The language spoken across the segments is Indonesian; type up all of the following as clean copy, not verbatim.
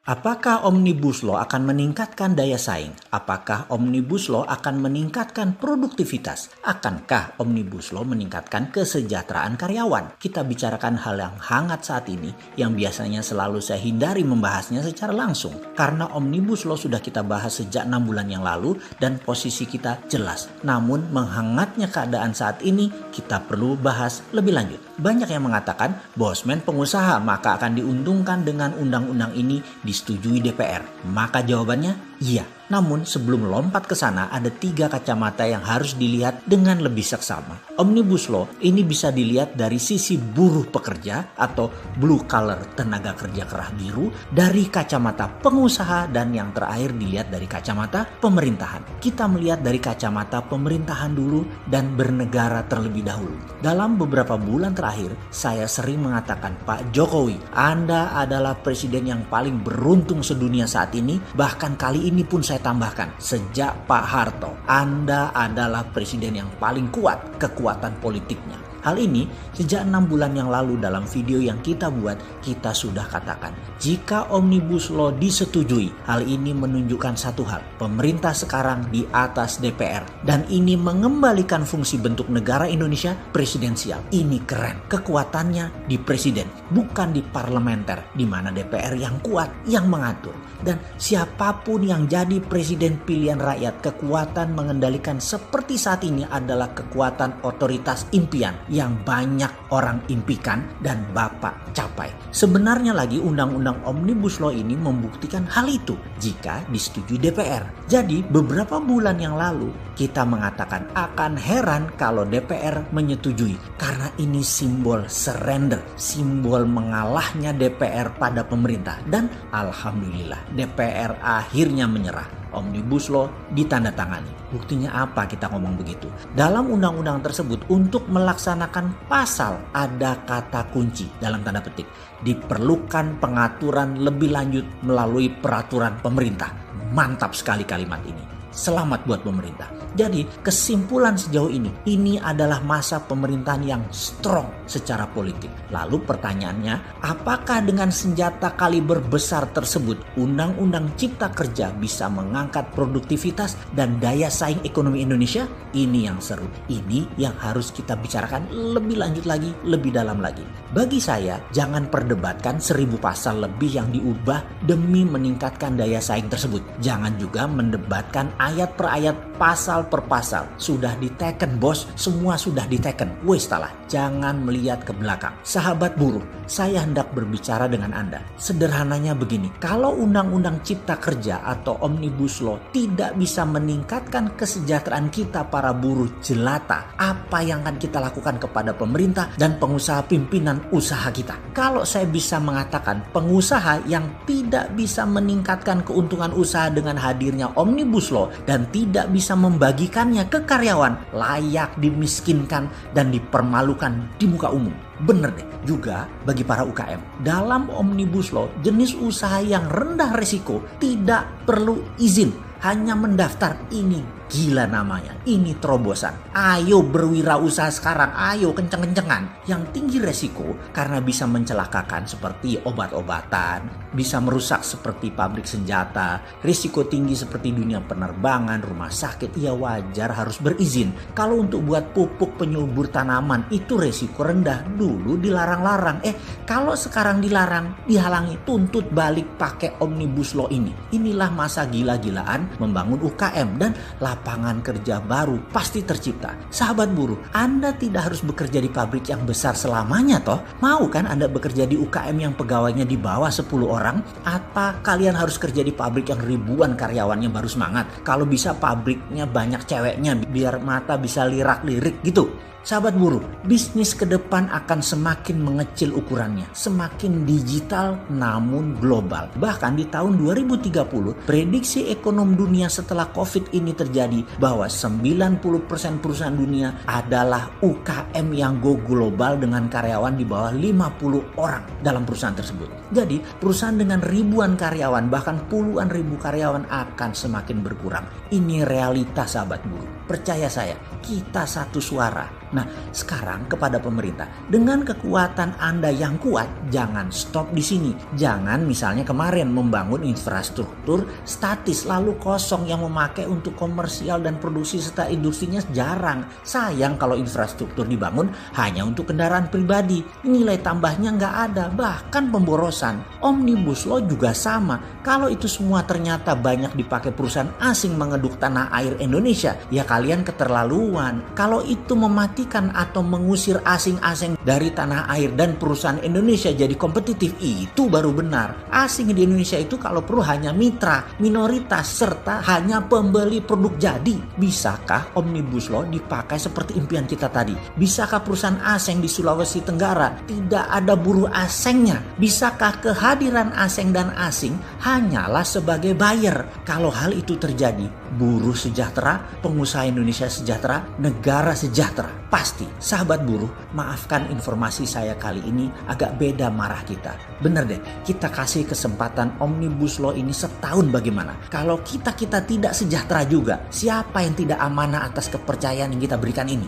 Apakah Omnibus Law akan meningkatkan daya saing? Apakah Omnibus Law akan meningkatkan produktivitas? Akankah Omnibus Law meningkatkan kesejahteraan karyawan? Kita bicarakan hal yang hangat saat ini yang biasanya selalu saya hindari membahasnya secara langsung. Karena Omnibus Law sudah kita bahas sejak 6 bulan yang lalu dan posisi kita jelas. Namun menghangatnya keadaan saat ini kita perlu bahas lebih lanjut. Banyak yang mengatakan bosman pengusaha maka akan diuntungkan dengan undang-undang ini disetujui DPR. Maka jawabannya iya. Namun sebelum lompat ke sana ada 3 kacamata yang harus dilihat dengan lebih seksama. Omnibus Law ini bisa dilihat dari sisi buruh pekerja atau blue collar tenaga kerja kerah biru, dari kacamata pengusaha, dan yang terakhir dilihat dari kacamata pemerintahan. Kita melihat dari kacamata pemerintahan dulu dan bernegara terlebih dahulu. Dalam beberapa bulan terakhir saya sering mengatakan, Pak Jokowi, Anda adalah presiden yang paling beruntung sedunia saat ini. Bahkan kali ini pun saya tambahkan, sejak Pak Harto, Anda adalah presiden yang paling kuat kekuatan politiknya. Hal ini sejak 6 bulan yang lalu dalam video yang kita buat, kita sudah katakan. Jika Omnibus Law disetujui, hal ini menunjukkan satu hal. Pemerintah sekarang di atas DPR. Dan ini mengembalikan fungsi bentuk negara Indonesia presidensial. Ini keren. Kekuatannya di presiden, bukan di parlementer, di mana DPR yang kuat, yang mengatur. Dan siapapun yang jadi presiden pilihan rakyat, kekuatan mengendalikan seperti saat ini adalah kekuatan otoritas impian yang banyak orang impikan dan Bapak capai. Sebenarnya lagi undang-undang Omnibus Law ini membuktikan hal itu jika disetujui DPR. Jadi beberapa bulan yang lalu kita mengatakan akan heran kalau DPR menyetujui karena ini simbol surrender, simbol mengalahnya DPR pada pemerintah, dan alhamdulillah DPR akhirnya menyerah. Omnibus Law ditandatangani. Buktinya apa kita ngomong begitu? Dalam undang-undang tersebut untuk melaksanakan pasal ada kata kunci dalam tanda petik. Diperlukan pengaturan lebih lanjut melalui peraturan pemerintah. Mantap sekali kalimat ini. Selamat buat pemerintah. Jadi kesimpulan sejauh ini adalah masa pemerintahan yang strong secara politik. Lalu pertanyaannya, apakah dengan senjata kaliber besar tersebut Undang-Undang Cipta Kerja bisa mengangkat produktivitas dan daya saing ekonomi Indonesia? Ini yang seru. Ini yang harus kita bicarakan lebih lanjut lagi, lebih dalam lagi. Bagi saya, jangan perdebatkan 1000 pasal lebih yang diubah demi meningkatkan daya saing tersebut. Jangan juga mendebatkan ayat per ayat, pasal per pasal. Sudah diteken bos, semua sudah diteken. Wes salah, jangan melihat ke belakang. Sahabat buruh, saya hendak berbicara dengan Anda. Sederhananya begini, kalau Undang-Undang Cipta Kerja atau Omnibus Law tidak bisa meningkatkan kesejahteraan kita para buruh jelata, apa yang akan kita lakukan kepada pemerintah dan pengusaha pimpinan usaha kita? Kalau saya bisa mengatakan pengusaha yang tidak bisa meningkatkan keuntungan usaha dengan hadirnya Omnibus Law dan tidak bisa membagikannya ke karyawan, layak dimiskinkan dan dipermalukan di muka umum. Bener deh. Juga bagi para UKM, dalam Omnibus Law jenis usaha yang rendah risiko tidak perlu izin, hanya mendaftar. Ini gila namanya, ini terobosan. Ayo berwirausaha sekarang, ayo kenceng-kencengan. Yang tinggi resiko karena bisa mencelakakan seperti obat-obatan, bisa merusak seperti pabrik senjata, risiko tinggi seperti dunia penerbangan, rumah sakit, ya wajar harus berizin. Kalau untuk buat pupuk penyubur tanaman itu resiko rendah, dulu dilarang-larang. Kalau sekarang dilarang, dihalangi, tuntut balik pakai Omnibus Law ini. Inilah masa gila-gilaan membangun UKM dan lapangan kerja baru pasti tercipta. Sahabat buruh, Anda tidak harus bekerja di pabrik yang besar selamanya toh. Mau kan Anda bekerja di UKM yang pegawainya di bawah 10 orang? Apa kalian harus kerja di pabrik yang ribuan karyawannya baru semangat? Kalau bisa pabriknya banyak ceweknya biar mata bisa lirak-lirik gitu. Sahabat buruh, bisnis ke depan akan semakin mengecil ukurannya, semakin digital namun global. Bahkan di tahun 2030, prediksi ekonomi dunia setelah COVID ini terjadi bahwa 90% perusahaan dunia adalah UKM yang go global dengan karyawan di bawah 50 orang dalam perusahaan tersebut. Jadi, perusahaan dengan ribuan karyawan bahkan puluhan ribu karyawan akan semakin berkurang. Ini realitas sahabat buruh. Percaya saya, kita satu suara. Nah, sekarang kepada pemerintah, dengan kekuatan Anda yang kuat, jangan stop di sini. Jangan misalnya kemarin membangun infrastruktur statis lalu kosong yang memakai untuk komersial dan produksi serta industrinya jarang. Sayang kalau infrastruktur dibangun hanya untuk kendaraan pribadi. Nilai tambahnya nggak ada, bahkan pemborosan. Omnibus Law juga sama. Kalau itu semua ternyata banyak dipakai perusahaan asing mengeduk tanah air Indonesia, ya kalian keterlaluan. Kalau itu mematikan atau mengusir asing-asing dari tanah air dan perusahaan Indonesia jadi kompetitif, itu baru benar. Asing di Indonesia itu kalau perlu hanya mitra, minoritas, serta hanya pembeli produk jadi. Bisakah Omnibus Law dipakai seperti impian kita tadi? Bisakah perusahaan asing di Sulawesi Tenggara tidak ada buruh asingnya? Bisakah kehadiran asing dan asing hanyalah sebagai buyer? Kalau hal itu terjadi, buruh sejahtera, pengusaha Indonesia sejahtera, negara sejahtera. Pasti, sahabat buruh, maafkan informasi saya kali ini agak beda marah kita. Bener deh, kita kasih kesempatan Omnibus Law ini setahun bagaimana? Kalau kita tidak sejahtera juga, siapa yang tidak amanah atas kepercayaan yang kita berikan ini?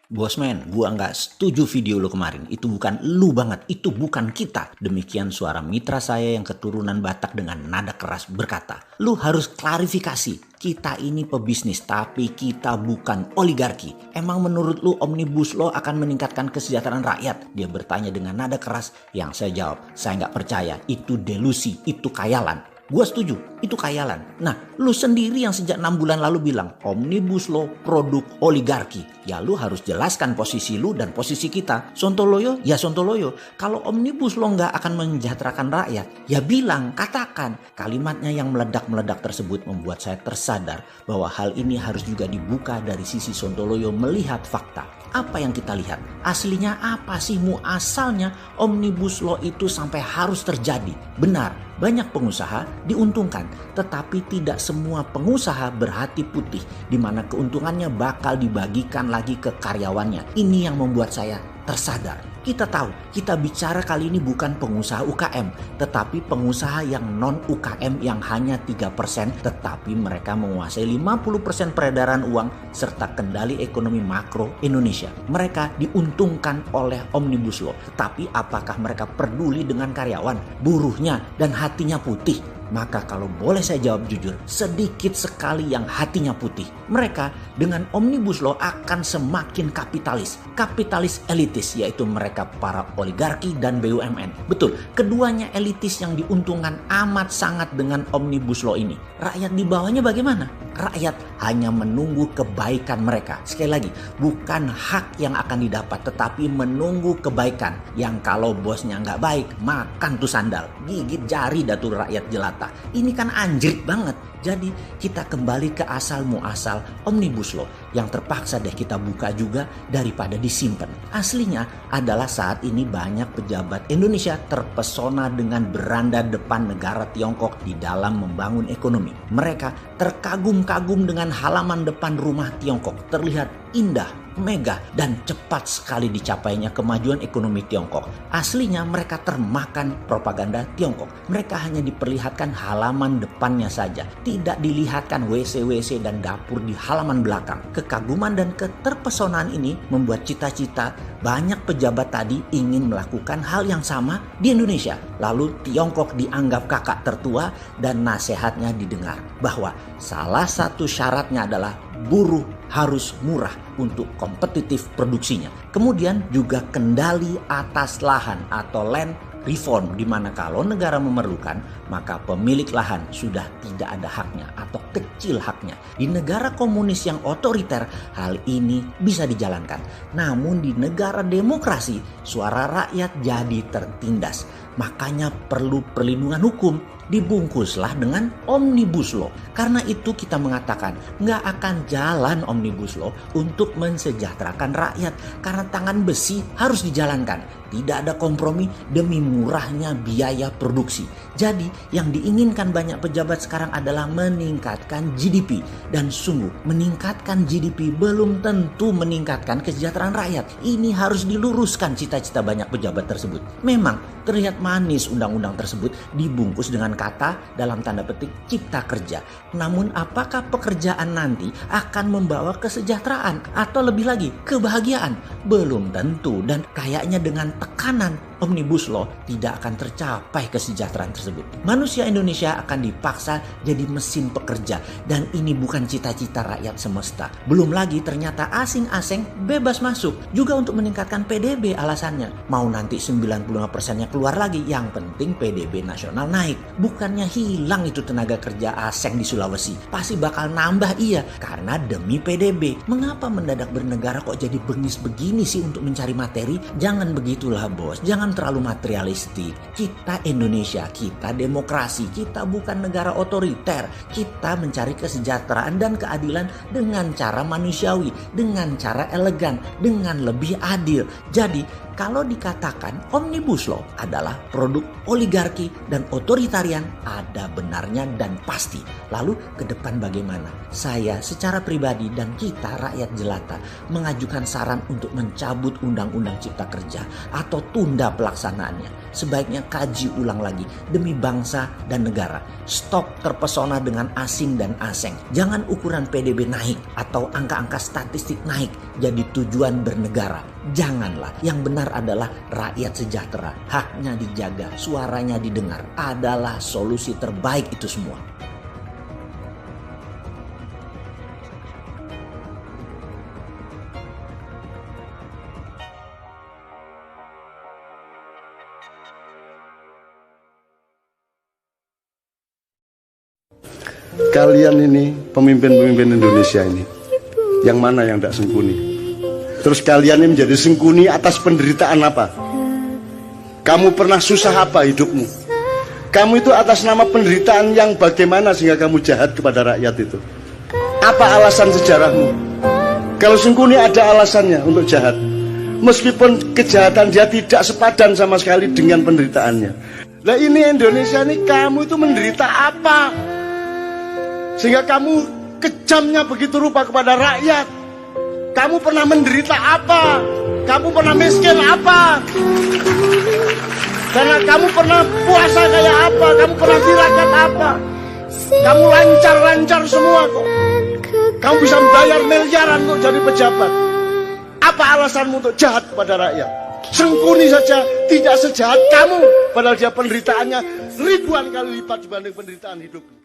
Bosman, gua nggak setuju video lo kemarin. Itu bukan lu banget, itu bukan kita. Demikian suara mitra saya yang keturunan Batak dengan nada keras berkata, lu harus klarifikasi. Kita ini pebisnis, tapi kita bukan oligarki. Emang menurut lu Omnibus Law akan meningkatkan kesejahteraan rakyat? Dia bertanya dengan nada keras. Yang saya jawab, saya nggak percaya. Itu delusi, itu khayalan. Gue setuju, itu khayalan. Nah, lu sendiri yang sejak 6 bulan lalu bilang Omnibus Law produk oligarki. Ya lu harus jelaskan posisi lu dan posisi kita. Sontoloyo, ya Sontoloyo. Kalau Omnibus Law nggak akan mensejahterakan rakyat, ya bilang, katakan. Kalimatnya yang meledak-meledak tersebut membuat saya tersadar bahwa hal ini harus juga dibuka dari sisi Sontoloyo melihat fakta. Apa yang kita lihat? Aslinya apa sih muasalnya Omnibus Law itu sampai harus terjadi? Benar, banyak pengusaha diuntungkan, tetapi tidak semua pengusaha berhati putih, di mana keuntungannya bakal dibagikan lagi ke karyawannya. Ini yang membuat saya tersadar. Kita tahu, kita bicara kali ini bukan pengusaha UKM, tetapi pengusaha yang non UKM yang hanya 3%, tetapi mereka menguasai 50% peredaran uang serta kendali ekonomi makro Indonesia. Mereka diuntungkan oleh Omnibus Law, tetapi apakah mereka peduli dengan karyawan, buruhnya, dan hatinya putih? Maka kalau boleh saya jawab jujur, sedikit sekali yang hatinya putih. Mereka dengan Omnibus Law akan semakin kapitalis. Kapitalis elitis, yaitu mereka para oligarki dan BUMN. Betul, keduanya elitis yang diuntungkan amat sangat dengan Omnibus Law ini. Rakyat di bawahnya bagaimana? Rakyat hanya menunggu kebaikan mereka. Sekali lagi, bukan hak yang akan didapat, tetapi menunggu kebaikan. Yang kalau bosnya nggak baik, makan tuh sandal. Gigit jari datul rakyat jelata. Ini kan anjrit banget. Jadi kita kembali ke asal muasal Omnibus Law yang terpaksa deh kita buka juga daripada disimpan. Aslinya adalah saat ini banyak pejabat Indonesia terpesona dengan beranda depan negara Tiongkok di dalam membangun ekonomi. Mereka terkagum-kagum dengan halaman depan rumah Tiongkok. Terlihat indah, megah, dan cepat sekali dicapainya kemajuan ekonomi Tiongkok. Aslinya mereka termakan propaganda Tiongkok. Mereka hanya diperlihatkan halaman depannya saja. Tidak dilihatkan WC-WC dan dapur di halaman belakang. Kekaguman dan keterpesonaan ini membuat cita-cita banyak pejabat tadi ingin melakukan hal yang sama di Indonesia. Lalu Tiongkok dianggap kakak tertua dan nasihatnya didengar. Bahwa salah satu syaratnya adalah buruh harus murah untuk kompetitif produksinya. Kemudian juga kendali atas lahan atau land reform, di mana kalau negara memerlukan maka pemilik lahan sudah tidak ada haknya atau kecil haknya. Di negara komunis yang otoriter hal ini bisa dijalankan. Namun di negara demokrasi suara rakyat jadi tertindas. Makanya perlu perlindungan hukum. Dibungkuslah dengan Omnibus Law. Karena itu kita mengatakan nggak akan jalan Omnibus Law untuk mensejahterakan rakyat. Karena tangan besi harus dijalankan. Tidak ada kompromi demi murahnya biaya produksi. Jadi yang diinginkan banyak pejabat sekarang adalah meningkatkan GDP. Dan sungguh meningkatkan GDP belum tentu meningkatkan kesejahteraan rakyat. Ini harus diluruskan cita-cita banyak pejabat tersebut. Memang terlihat manis undang-undang tersebut dibungkus dengan kata dalam tanda petik cipta kerja. Namun apakah pekerjaan nanti akan membawa kesejahteraan atau lebih lagi kebahagiaan? Belum tentu, dan kayaknya dengan tekanan Omnibus Law tidak akan tercapai kesejahteraan tersebut. Manusia Indonesia akan dipaksa jadi mesin pekerja, dan ini bukan cita-cita rakyat semesta. Belum lagi ternyata asing-asing bebas masuk juga untuk meningkatkan PDB alasannya. Mau nanti 95%-nya keluar lagi, yang penting PDB nasional naik. Bukannya hilang itu tenaga kerja asing di Sulawesi. Pasti bakal nambah, iya, karena demi PDB. Mengapa mendadak bernegara kok jadi bengis begini sih untuk mencari materi? Jangan begitulah bos, jangan terlalu materialistik. Kita Indonesia, kita demokrasi, kita bukan negara otoriter. Kita mencari kesejahteraan dan keadilan dengan cara manusiawi, dengan cara elegan, dengan lebih adil. Jadi kalau dikatakan Omnibus Law adalah produk oligarki dan otoritarian, ada benarnya dan pasti. Lalu ke depan bagaimana? Saya secara pribadi dan kita rakyat jelata mengajukan saran untuk mencabut Undang-Undang Cipta Kerja atau tunda pelaksanaannya. Sebaiknya kaji ulang lagi demi bangsa dan negara. Stop terpesona dengan asing dan aseng. Jangan ukuran PDB naik atau angka-angka statistik naik jadi tujuan bernegara. Janganlah. Yang benar adalah rakyat sejahtera, haknya dijaga, suaranya didengar, adalah solusi terbaik itu semua. Kalian ini pemimpin-pemimpin Indonesia ini, yang mana yang tidak sengkuni? Terus kalian ini menjadi sengkuni atas penderitaan apa? Kamu pernah susah apa hidupmu? Kamu itu atas nama penderitaan yang bagaimana sehingga kamu jahat kepada rakyat itu? Apa alasan sejarahmu? Kalau sengkuni ada alasannya untuk jahat, meskipun kejahatan dia tidak sepadan sama sekali dengan penderitaannya. Nah ini Indonesia ini, kamu itu menderita apa? Sehingga kamu kejamnya begitu rupa kepada rakyat. Kamu pernah menderita apa? Kamu pernah miskin apa? Karena kamu pernah puasa kayak apa? Kamu pernah tirakat apa? Kamu lancar-lancar semua kok. Kamu bisa membayar miliaran kok jadi pejabat. Apa alasanmu untuk jahat kepada rakyat? Sengkuni saja tidak sejahat kamu, padahal dia penderitaannya ribuan kali lipat dibanding penderitaan hidupmu.